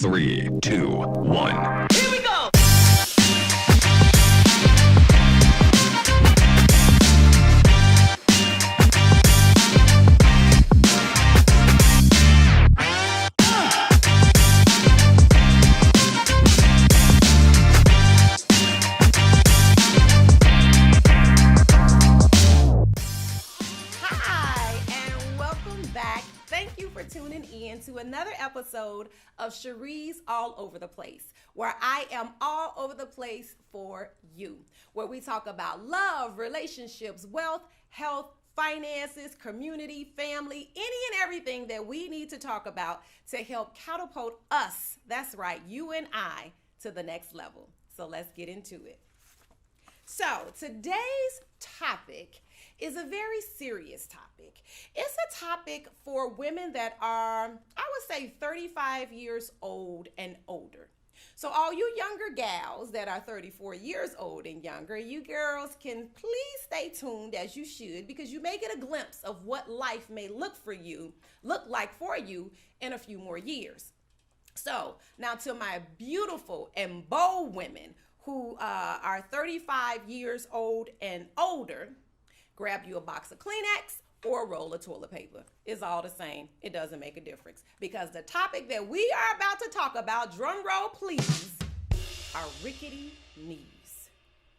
3, 2, 1. Here we go! Tuning in to another episode of Sheree's All Over the Place, where I am all over the place for you, where we talk about love, relationships, wealth, health, finances, community, family, any and everything that we need to talk about to help catapult us, that's right, you and I, to the next level. So let's get into it. So today's topic is a very serious topic. It's a topic for women that are, I would say, 35 years old and older. So all you younger gals that are 34 years old and younger, you girls can please stay tuned, as you should, because you may get a glimpse of what life may look like for you in a few more years. So now to my beautiful and bold women who are 35 years old and older, grab you a box of Kleenex or a roll of toilet paper. It's all the same. It doesn't make a difference, because the topic that we are about to talk about, drum roll please, are rickety knees.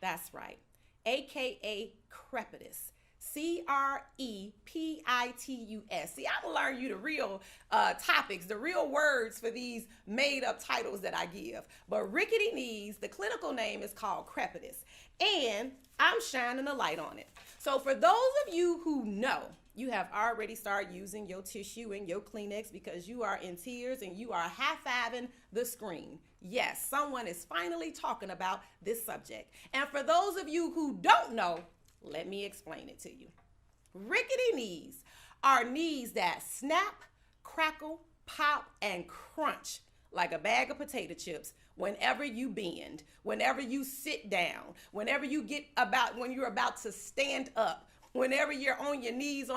That's right, aka crepitus. Crepitus. See, I learned you the real topics, the real words for these made up titles that I give. But rickety knees, the clinical name is called crepitus, and I'm shining a light on it. So for those of you who know, you have already started using your tissue and your Kleenex because you are in tears and you are high-fiving the screen. Yes, someone is finally talking about this subject. And for those of you who don't know, let me explain it to you. Rickety knees are knees that snap, crackle, pop, and crunch like a bag of potato chips whenever you bend, whenever you sit down, whenever you when you're about to stand up, whenever you're on your knees,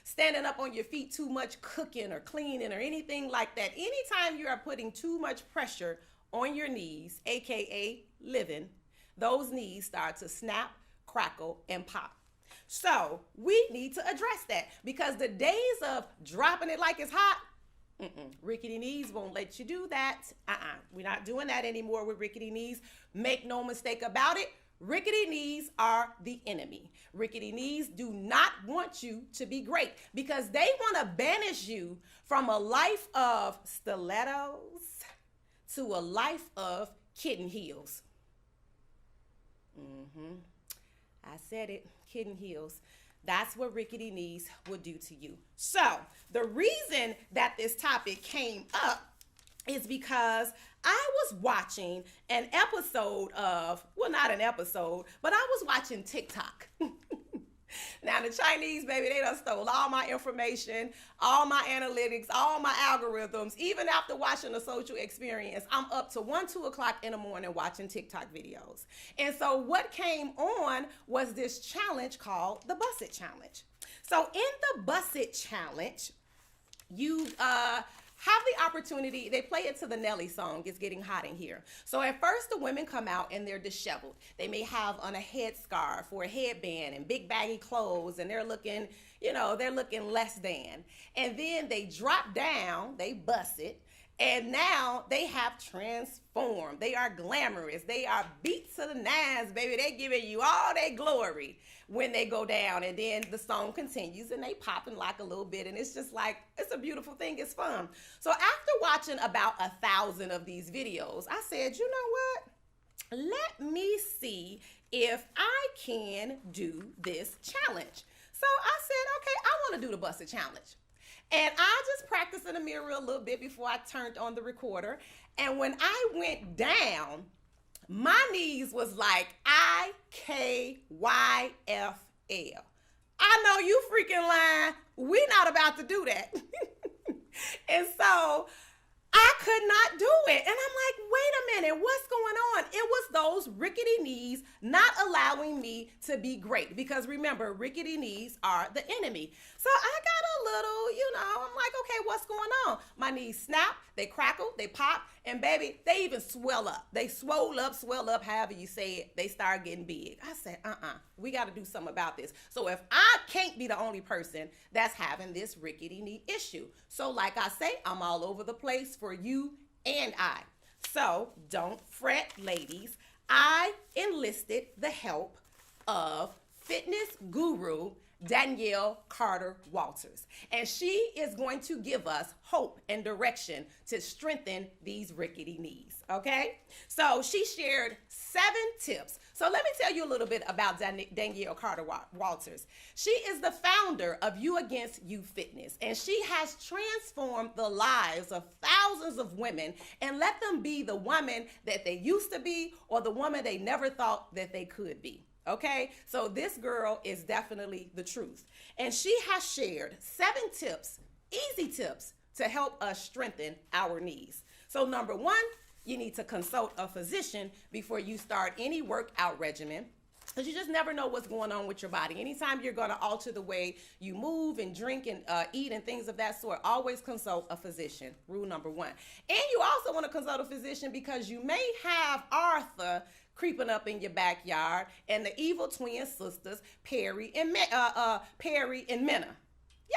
standing up on your feet too much, cooking or cleaning or anything like that. Anytime you are putting too much pressure on your knees, aka living, those knees start to snap, crackle, and pop. So we need to address that, because the days of dropping it like it's hot, rickety knees won't let you do that. We're not doing that anymore with rickety knees. Make no mistake about it. Rickety knees are the enemy. Rickety knees do not want you to be great, because they want to banish you from a life of stilettos to a life of kitten heels. I said it, kitten heels. That's what rickety knees will do to you. So the reason that this topic came up is because I was watching an episode of, well, not an episode, but I was watching TikTok. Now the Chinese, baby, they done stole all my information, all my analytics, all my algorithms. Even after watching the social experience, I'm up to 1, 2 o'clock in the morning watching TikTok videos. And so what came on was this challenge called the Bust It Challenge. So in the Bust It Challenge, you have the opportunity, they play it to the Nelly song, It's Getting Hot in Here. So at first the women come out and they're disheveled. They may have on a headscarf or a headband and big baggy clothes, and they're looking, they're looking less than. And then they drop down, they bust it, and now they have transformed. They are glamorous. They are beat to the nines, baby. They giving you all their glory when they go down. And then the song continues and they pop and lock a little bit. And it's just like, it's a beautiful thing. It's fun. So after watching about 1,000 of these videos, I said, you know what? Let me see if I can do this challenge. So I said, okay, I want to do the Bust It Challenge. And I just practiced in the mirror a little bit before I turned on the recorder. And when I went down, my knees was like IKYFL. I know you freaking lying. We're not about to do that. And so I could not do it. And I'm like, wait a minute, what's going on? It was those rickety knees not allowing me to be great. Because remember, rickety knees are the enemy. So I got a a little, I'm like, okay, what's going on? My knees snap, they crackle, they pop, and baby, they even swell up. They swell up, however you say it. They start getting big. I said, we got to do something about this. So if I can't be the only person that's having this rickety knee issue. So like I say, I'm all over the place for you and I. So don't fret, ladies. I enlisted the help of fitness guru Danielle Carter Walters, and she is going to give us hope and direction to strengthen these rickety knees. Okay, so she shared 7 tips. So let me tell you a little bit about Danielle Carter Walters. She is the founder of You Against You Fitness, and she has transformed the lives of thousands of women and let them be the woman that they used to be or the woman they never thought that they could be. Okay, so this girl is definitely the truth. And she has shared 7 tips, easy tips, to help us strengthen our knees. So number 1, you need to consult a physician before you start any workout regimen, because you just never know what's going on with your body. Anytime you're going to alter the way you move and drink and eat and things of that sort, always consult a physician. Rule number 1. And you also want to consult a physician because you may have Arthur creeping up in your backyard and the evil twin sisters, Perry and Minna.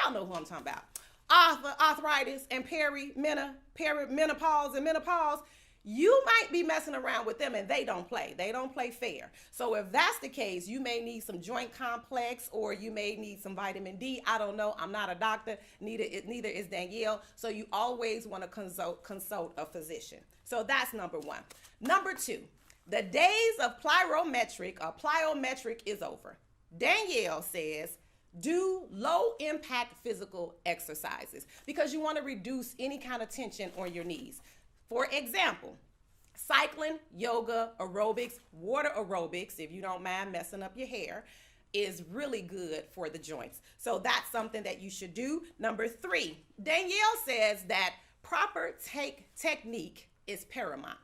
Y'all know who I'm talking about. Arthritis and perimenopause and menopause. You might be messing around with them and they don't play. They don't play fair. So if that's the case, you may need some joint complex or you may need some vitamin D. I don't know. I'm not a doctor. Neither is Danielle. So you always want to consult a physician. So that's number 1. Number 2, the days of plyometric is over. Danielle says, do low impact physical exercises because you want to reduce any kind of tension on your knees. For example, cycling, yoga, aerobics, water aerobics, if you don't mind messing up your hair, is really good for the joints. So that's something that you should do. Number 3, Danielle says that proper technique is paramount.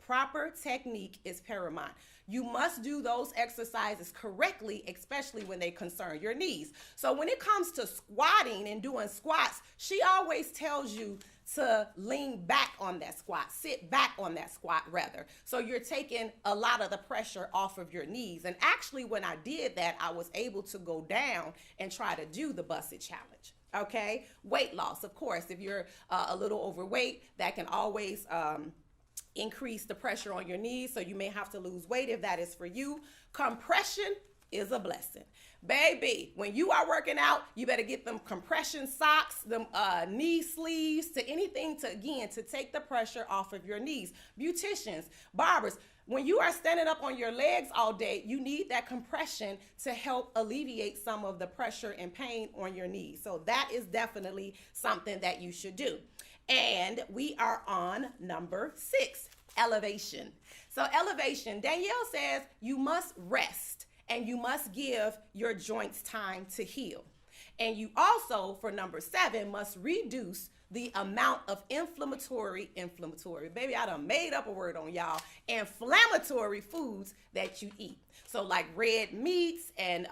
Proper technique is paramount. You must do those exercises correctly, especially when they concern your knees. So when it comes to squatting and doing squats, she always tells you to lean back on that squat, sit back on that squat rather. So you're taking a lot of the pressure off of your knees. And actually when I did that, I was able to go down and try to do the busted challenge. Okay, weight loss, of course, if you're a little overweight, that can always increase the pressure on your knees, so you may have to lose weight if that is for you. Compression is a blessing. Baby, when you are working out, you better get them compression socks, them knee sleeves, to anything to take the pressure off of your knees. Beauticians, barbers, when you are standing up on your legs all day, you need that compression to help alleviate some of the pressure and pain on your knees. So that is definitely something that you should do. And we are on number 6, elevation. So elevation, Danielle says you must rest and you must give your joints time to heal. And you also, for number 7, must reduce the amount of inflammatory, baby, I done made up a word on y'all, inflammatory foods that you eat. So like red meats and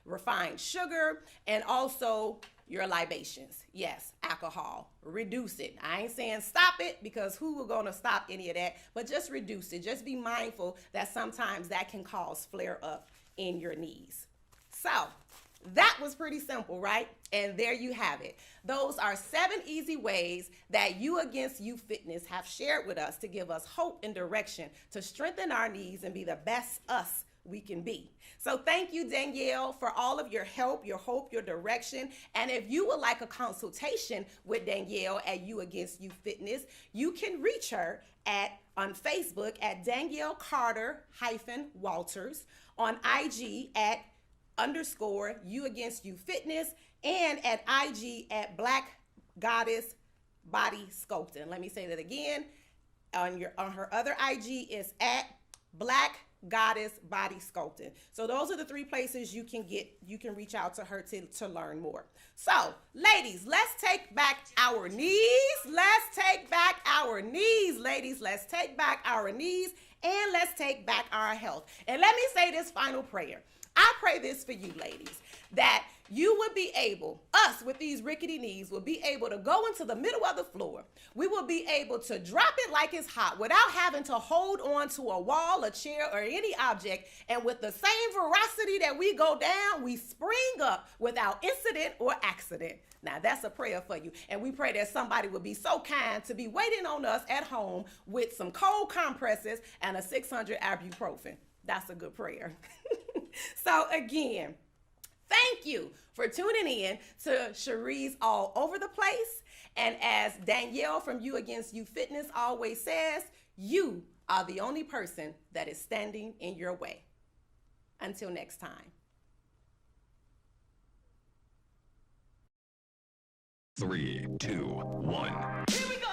refined sugar, and also your libations. Yes, alcohol, reduce it. I ain't saying stop it, because who are gonna stop any of that, but just reduce it. Just be mindful that sometimes that can cause flare up in your knees. So that was pretty simple, right? And there you have it. Those are 7 easy ways that You Against You Fitness have shared with us to give us hope and direction to strengthen our knees and be the best us we can be. So thank you, Danielle, for all of your help, your hope, your direction. And if you would like a consultation with Danielle at You Against You Fitness, you can reach her on Facebook at Danielle Carter-Walters, on IG at _You Against You Fitness, and at IG at Black Goddess Body Sculpting. Let me say that again. On her other IG is at Black Goddess Body Sculpting. So those are the 3 places you can reach out to her to learn more. So ladies, let's take back our knees. Let's take back our knees, ladies. Let's take back our knees, and let's take back our health. And let me say this final prayer. I pray this for you, ladies, that you would be able, us with these rickety knees, will be able to go into the middle of the floor. We will be able to drop it like it's hot without having to hold on to a wall, a chair, or any object. And with the same veracity that we go down, we spring up without incident or accident. Now, that's a prayer for you. And we pray that somebody would be so kind to be waiting on us at home with some cold compresses and a 600 ibuprofen. That's a good prayer. So again, thank you for tuning in to Sheree's All Over the Place. And as Danielle from You Against You Fitness always says, you are the only person that is standing in your way. Until next time. 3, 2, 1. Here we go.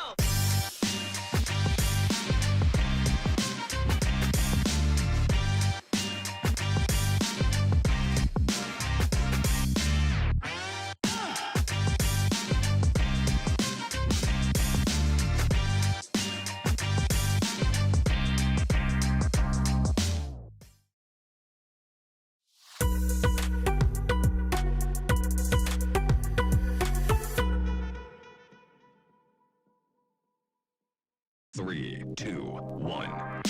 Three, two, one.